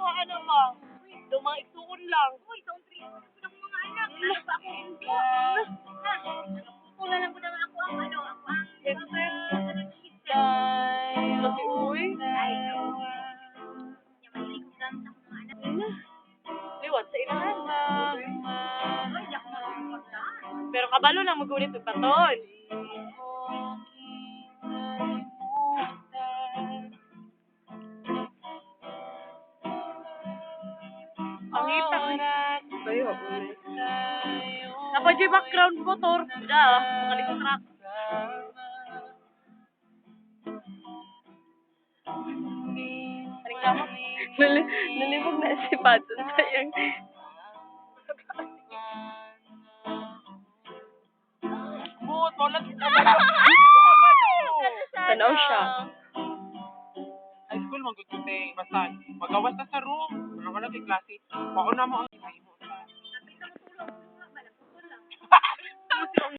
mga ano ba? Do mga igsuon lang. Uy, taon 3 ako ng mga anak. Ano ba ako hindi? Pula lang ko na ako ang ano, ako ang Uy. Liwat sa ilahan. Pero kabalo lang magulit ng paton. Ang ipang. Bayo. Napag yung background motor. Da, makalit sa truck. Reklamo. Nalibog na si Patton sa yung... But, wala kita. Tanaw siya. High school, magkukunti. Basta, magawas na sa room. Wala kay klase. Mauna mo ang...